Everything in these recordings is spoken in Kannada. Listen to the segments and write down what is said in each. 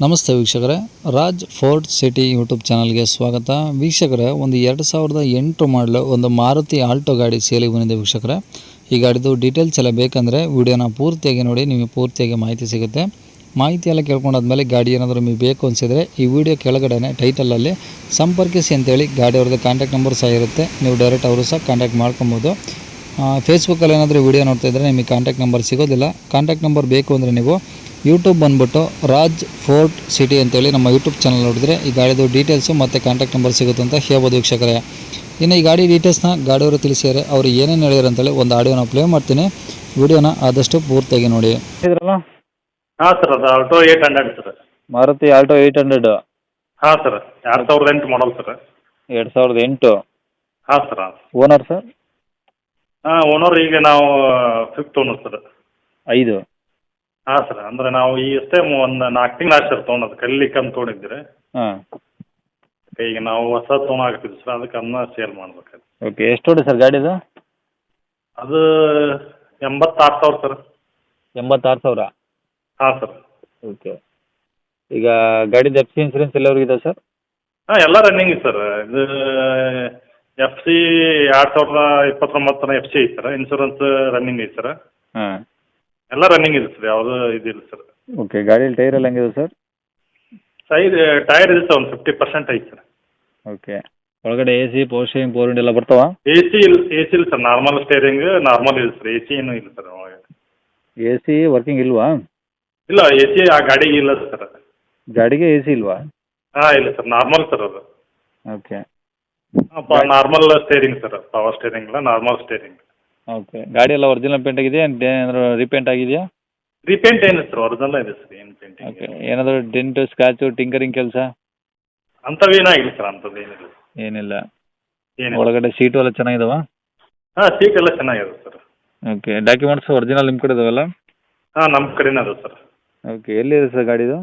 ನಮಸ್ತೆ ವೀಕ್ಷಕರೇ, ರಾಜ್ ಫೋರ್ಟ್ ಸಿಟಿ ಯೂಟ್ಯೂಬ್ ಚಾನಲ್ಗೆ ಸ್ವಾಗತ. ವೀಕ್ಷಕರೇ, ಒಂದು 2008 ಮಾಡಲು ಒಂದು ಮಾರುತಿ ಆಲ್ಟೋ ಗಾಡಿ ಸೇಲಿಗೆ ಬಂದಿದೆ ವೀಕ್ಷಕರೇ. ಈ ಗಾಡಿದು ಡೀಟೇಲ್ಸ್ ಎಲ್ಲ ಬೇಕಂದರೆ ವಿಡಿಯೋನ ಪೂರ್ತಿಯಾಗಿ ನೋಡಿ, ನಿಮಗೆ ಪೂರ್ತಿಯಾಗಿ ಮಾಹಿತಿ ಸಿಗುತ್ತೆ. ಮಾಹಿತಿ ಎಲ್ಲ ಕೇಳ್ಕೊಂಡಾದ್ಮೇಲೆ ಗಾಡಿ ಏನಾದರೂ ನಿಮಗೆ ಬೇಕು ಅನಿಸಿದರೆ ಈ ವಿಡಿಯೋ ಕೆಳಗಡೆ ಟೈಟಲಲ್ಲಿ ಸಂಪರ್ಕಿಸಿ ಅಂತೇಳಿ ಗಾಡಿ ಅವ್ರದ್ದು ಕಾಂಟ್ಯಾಕ್ಟ್ ನಂಬರ್ ಸಹ ಇರುತ್ತೆ. ನೀವು ಡೈರೆಕ್ಟ್ ಅವರು ಸಹ ಕಾಂಟ್ಯಾಕ್ಟ್ ಮಾಡ್ಕೊಬೋದು. ಫೇಸ್ಬುಕ್ಕಲ್ಲಿ ಏನಾದರೂ ವಿಡಿಯೋ ನೋಡ್ತಾ ಇದ್ದರೆ ನಿಮಗೆ ಕಾಂಟ್ಯಾಕ್ಟ್ ನಂಬರ್ ಸಿಗೋದಿಲ್ಲ. ಕಾಂಟ್ಯಾಕ್ಟ್ ನಂಬರ್ ಬೇಕು ಅಂದರೆ ನೀವು ಯೂಟ್ಯೂಬ್ ಬಂದುಬಿಟ್ಟು ರಾಜ್ ಫೋರ್ಟ್ ಸಿಟಿ ಅಂತೇಳಿ ನಮ್ಮ ಯೂಟ್ಯೂಬ್ ಚಾನಲ್ ನೋಡಿದ್ರೆ ಈ ಗಾಡಿದು ಡೀಟೇಲ್ಸು ಮತ್ತು ಕಾಂಟ್ಯಾಕ್ಟ್ ನಂಬರ್ ಸಿಗುತ್ತೆ ಅಂತ ಹೇಳ್ಬೋದು ವೀಕ್ಷಕರೇ. ಇನ್ನು ಈ ಗಾಡಿ ಡೀಟೇಲ್ಸ್ನ ಗಾಡಿಯವರು ತಿಳಿಸಿದರೆ ಅವರು ಏನೇನು ಹೇಳಿದ್ರು ಅಂತೇಳಿ ಒಂದು ಆಡಿಯೋನ ಪ್ಲೇ ಮಾಡ್ತೀನಿ. ವಿಡಿಯೋನ ಆದಷ್ಟು ಪೂರ್ತಿಯಾಗಿ ನೋಡಿ. ಹಾಂ ಸರ್, ಅದು ಆಲ್ಟೋ 800 ಸರ್. ಮಾರುತಿ ಆಲ್ಟೋ 800. ಹಾಂ ಸರ್, 2008 ಮಾಡಲ್ ಸರ್. 2008. ಹಾಂ ಸರ್. Owner sir? ಹಾಂ, ಓನರ್ ಈಗ ನಾವು 5th ಓನರ್ ಸರ್. 5. ಹಾಂ ಸರ್, ಅಂದರೆ ನಾವು ಈ ಅಷ್ಟೇ ಒಂದು 4 ತಿಂಗಳು ಆಯ್ತು ಸರ್ ತೊಗೊಂಡು. ಕಲಿಲಿಕ್ಕೆ ಅಂತ ತೊಗೊಂಡಿದ್ದೀರಿ. ಹಾಂ. ಈಗ ನಾವು ಹೊಸ ತೊಗೊಂಡಾಗ್ತಿದ್ವಿ ಸರ್, ಅದಕ್ಕೆ ಅದನ್ನ ಸೇಲ್ ಮಾಡ್ಬೇಕು. ಓಕೆ, ಎಷ್ಟು ಹೊಡಿ ಸರ್ ಗಾಡಿದು? ಅದು 86,000 ಸರ್. 86,000. ಹಾಂ ಸರ್. ಓಕೆ, ಈಗ ಗಾಡಿದು ಎಫ್ ಸಿ ಇನ್ಸೂರೆನ್ಸ್ ಎಲ್ಲವರೆಗೂ ಇದೆ ಸರ್? ಹಾಂ, ಎಲ್ಲ ರನ್ನಿಂಗ್ ಇದೆ ಸರ್. ಇದು ಎಫ್ ಸಿ 2029 ಎಫ್ ಸಿ ಐತೆ ಸರ್. ಇನ್ಶೂರೆನ್ಸ್ ರನ್ನಿಂಗ್ ಐತೆ ಸರ್. ಹಾಂ, ಎಲ್ಲ ರನ್ನಿಂಗ್ ಇದೆ ಸರ್, ಯಾವುದೂ ಇದಿಲ್ಲ ಸರ್. ಓಕೆ, ಗಾಡೀಲಿ ಟೈರ್ ಎಲ್ಲ ಹೆಂಗಿದೆ ಸರ್? ಟೈರ್ ಇದೆ ಸರ್, ಒಂದು 50% ಐತೆ ಸರ್. ಓಕೆ, ಒಳಗಡೆ A C, power steering, power window ಎಲ್ಲ ಬರ್ತಾವ? ಎ ಸಿ ಇಲ್ಲ ಸರ್, ನಾರ್ಮಲ್ ಸ್ಟೇರಿಂಗ್ ನಾರ್ಮಲ್ ಇಲ್ಲ ಸರ್. ಎ ಸಿ ಏನೂ ಇಲ್ಲ ಸರ್ ಒಳಗೆ. ಎ ಸಿ ವರ್ಕಿಂಗ್ ಇಲ್ವಾ? ಇಲ್ಲ, ಎ ಸಿ ಆ ಗಾಡಿಗೆ ಇಲ್ಲ ಸರ್. ಗಾಡಿಗೆ ಎ ಸಿ ಇಲ್ವಾ? ಹಾಂ, ಇಲ್ಲ ಸರ್, ನಾರ್ಮಲ್ ಸರ್ ಅದು. Okay, normal steering sir, power steering ಇಲ್ಲ, ನಾರ್ಮಲ್ ಸ್ಟೇರಿಂಗ್. ಓಕೆ, ಗಾಡಿ ಎಲ್ಲ ಒರಿಜಿನಲ್ ಪೇಂಟ್ ಆಗಿದೆಯಾ, ಏನಾದರೂ ರೀಪೇಂಟ್ ಆಗಿದೆಯಾ? ರೀಪೇಂಟ್ ಏನಿಲ್ಲ ಸರ್, ಒರಿಜಿನಲ್ ಇದೆ ಸರ್. ಏನು ಪೇಂಟಿಂಗ್? ಓಕೆ, ಏನಾದರೂ ಡೆಂಟ್, ಸ್ಕ್ರಾಚು, ಟಿಂಕರಿಂಗ್ ಕೆಲಸ ಅಂಥವೇನಾಗಿಲ್ಲ ಸರ್, ಅಂಥದ್ದು ಏನಿಲ್ಲ. ಏನಿಲ್ಲ. ಏನಿಲ್ಲ. ಒಳಗಡೆ ಸೀಟು ಎಲ್ಲ ಚೆನ್ನಾಗಿದಾವ? ಹಾಂ, ಸೀಟ್ ಎಲ್ಲ ಚೆನ್ನಾಗಿದೆ ಸರ್. ಓಕೆ, ಡಾಕ್ಯುಮೆಂಟ್ಸ್ ಒರಿಜಿನಲ್ ನಿಮ್ಮ ಕಡೆ ಇದಾವಲ್ಲ? ಹಾಂ, ನಮ್ಮ ಕಡೆನೇ ಅದ ಸರ್. ಓಕೆ, ಎಲ್ಲಿದೆ ಸರ್ ಗಾಡಿದು?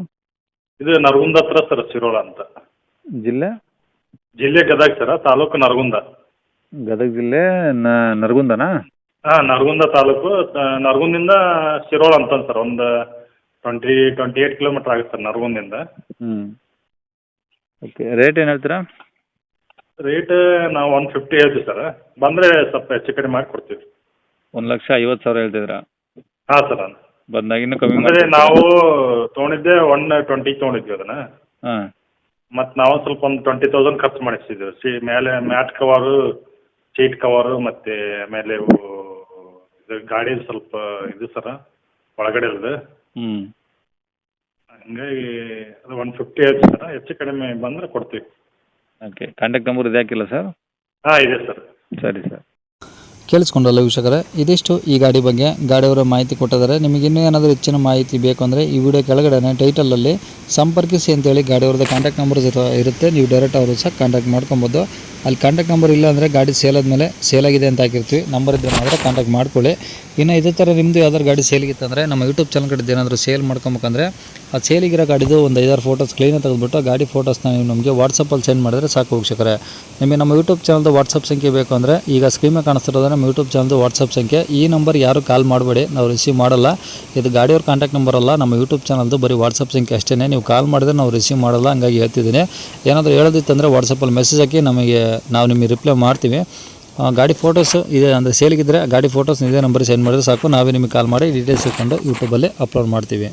ಇದು ನರಗುಂದ ಹತ್ರ ಸರ್, ಶಿರೋಳ ಅಂತ. ಜಿಲ್ಲೆ? ಜಿಲ್ಲೆ ಗದಗ ಸರ್, ತಾಲೂಕು ನರಗುಂದ. ಗದಗ ಜಿಲ್ಲೆ ನರಗುಂದನಾ? ಹಾಂ, ನರಗುಂದ ತಾಲೂಕು. ನರಗುಂದಿಂದ ಶಿರೋಳ ಅಂತ ಸರ್, ಒಂದು 28 ಕಿಲೋಮೀಟ್ರ್ ಆಗುತ್ತೆ ಸರ್ ನರಗುಂದಿಂದ. ಹ್ಞೂ. ಓಕೆ, ರೇಟ್ ಏನು ಹೇಳ್ತೀರಾ? ರೇಟ್ ನಾವು 150 ಹೇಳ್ತೀವಿ ಸರ್. ಬಂದರೆ ಸ್ವಲ್ಪ ಹೆಚ್ಚು ಕಡಿಮೆ ಮಾಡಿ ಕೊಡ್ತೀವಿ. 1,50,000 ಹೇಳ್ತಿದ್ದೀರಾ? ಹಾಂ ಸರ್. ಬಂದಾಗ ಇನ್ನೂ ಕಮ್ಮಿ ಅಂದರೆ ನಾವು ತೊಗೊಂಡಿದ್ದೆ 120 ತೊಗೊಂಡಿದ್ವಿ ಅದನ್ನು. ಹಾಂ. ಮತ್ತು ನಾವು ಸ್ವಲ್ಪ ಒಂದು 20,000 ಖರ್ಚು ಮಾಡಿಸಿದ್ದೀವಿ. ಮೇಲೆ ಮ್ಯಾಟ್ ಕವರು, ಸೀಟ್ ಕವರು, ಮತ್ತು ಆಮೇಲೆ ಇವು ಇದು ಗಾಡಿ ಸ್ವಲ್ಪ ಇದು ಸರ ಒಳಗಡೆ ಇರೋದು. ಹ್ಞೂ. ಹಂಗಾಗಿ ಅದು 150 ಹೇಳ್ತೀವಿ ಸರ್. ಹೆಚ್ಚು ಕಡಿಮೆ ಬಂದರೆ ಕೊಡ್ತೀವಿ. ಓಕೆ, ಕಾಂಟ್ಯಾಕ್ಟ್ ನಂಬರ್ ಇದು ಹಾಕಿಲ್ಲ ಸರ್? ಹಾಂ, ಇದೆ ಸರ್. ಸರಿ ಸರ್. ಕೇಳಿಸ್ಕೊಂಡಲ್ಲ ವೀಕ್ಷಕರೇ, ಇದಿಷ್ಟು ಈ ಗಾಡಿ ಬಗ್ಗೆ ಗಾಡಿಯವರ ಮಾಹಿತಿ ಕೊಟ್ಟಿದ್ದಾರೆ. ನಿಮಗೆ ಇನ್ನೂ ಏನಾದರೂ ಹೆಚ್ಚಿನ ಮಾಹಿತಿ ಬೇಕು ಅಂದರೆ ಈ ವಿಡಿಯೋ ಕೆಳಗಡೆ ಟೈಟಲಲ್ಲಿ ಸಂಪರ್ಕಿಸಿ ಅಂತೇಳಿ ಗಾಡಿಯವ್ರದ್ದು ಕಾಂಟ್ಯಾಕ್ಟ್ ನಂಬರ್ ಇರುತ್ತೆ. ನೀವು ಡೈರೆಕ್ಟ್ ಅವರು ಸಹ ಕಾಂಟ್ಯಾಕ್ಟ್ ಮಾಡ್ಕೊಬೋದು. ಅಲ್ಲಿ ಕಾಂಟ್ಯಾಕ್ಟ್ ನಂಬರ್ ಇಲ್ಲ ಅಂದರೆ ಗಾಡಿ ಸೇಲ್ ಆದಮೇಲೆ ಸೇಲಾಗಿದೆ ಅಂತ ಹಾಕಿರ್ತೀವಿ. ನಂಬರ್ ಇದ್ದರೆ ಮಾತ್ರ ಕಾಂಟ್ಯಾಕ್ಟ್ ಮಾಡ್ಕೊಳ್ಳಿ. ಇನ್ನು ಇದೇ ಥರ ನಿಮ್ಮದು ಯಾವ್ದಾದ್ರು ಗಾಡಿ ಸೇಲಿಗಿತ್ತಂದರೆ ನಮ್ಮ ಯೂಟ್ಯೂಬ್ ಚಾನಲ್ ಕಡೆದು ಏನಾದರೂ ಸೇಲ್ ಮಾಡ್ಕೊಬೇಕಂದ್ರೆ ಆ ಸೇಲಿಗಿರೋ ಗಾಡಿದು ಒಂದು 5-6 ಫೋಟೋಸ್ ಕ್ಲೀನಾಗಿ ತೆಗೆದುಬಿಟ್ಟು ಗಾಡಿ ಫೋಟೋಸ್ನ ನೀವು ನಮಗೆ ವಾಟ್ಸಪ್ಪಲ್ಲಿ ಸೆಂಡ್ ಮಾಡಿದ್ರೆ ಸಾಕು ವೀಕ್ಷಕರೇ. ನಿಮಗೆ ನಮ್ಮ ಯೂಟ್ಯೂಬ್ ಚಾನಲ್ದು ವಾಟ್ಸಪ್ ಸಂಖ್ಯೆ ಬೇಕು ಅಂದರೆ ಈಗ ಸ್ಕ್ರೀನ್ ಮೇಲೆ ಕಾಣಿಸ್ತಿರೋದು ನಮ್ಮ ಯೂಟ್ಯೂಬ್ ಚಾನಲ್ದು ವಾಟ್ಸಪ್ ಸಂಖ್ಯೆ. ಈ ನಂಬರ್ ಯಾರು ಕಾಲ್ ಮಾಡಬೇಡಿ, ನಾವು ರಿಸೀವ್ ಮಾಡಲ್ಲ. ಇದು ಗಾಡಿಯವ್ರ ಕಾಂಟ್ಯಾಕ್ಟ್ ನಂಬರ್ ಅಲ್ಲ, ನಮ್ಮ ಯೂಟ್ಯೂಬ್ ಚಾನಲ್ದು ಬರೀ ವಾಟ್ಸಪ್ ಸಂಖ್ಯೆ ಅಷ್ಟೇ. ನೀವು ಕಾಲ್ ಮಾಡಿದ್ರೆ ನಾವು ರಿಸೀವ್ ಮಾಡಲ್ಲ, ಹಂಗಾಗಿ ಹೇಳ್ತಿದ್ದೀನಿ. ಏನಾದರೂ ಹೇಳೋದಿತ್ತಂದರೆ ವಾಟ್ಸಪ್ಪಲ್ಲಿ ಮೆಸೇಜ್ ಹಾಕಿ, ನಾವು ನಿಮಗೆ ರಿಪ್ಲೈ ಮಾಡ್ತೀವಿ. ಗಾಡಿ ಫೋಟೋಸ್ ಇದೆ ಅಂದರೆ ಸೇಲಿಗಿದ್ದರೆ ಗಾಡಿ ಫೋಟೋಸ್ ಇದೇ ನಂಬರ್ ಸೆಂಡ್ ಮಾಡಿದ್ರೆ ಸಾಕು, ನಾವೇ ನಿಮಗೆ ಕಾಲ್ ಮಾಡಿ ಡೀಟೇಲ್ಸ್ ಇಟ್ಕೊಂಡು ಯೂಟ್ಯೂಬಲ್ಲಿ ಅಪ್ಲೋಡ್ ಮಾಡ್ತೀವಿ.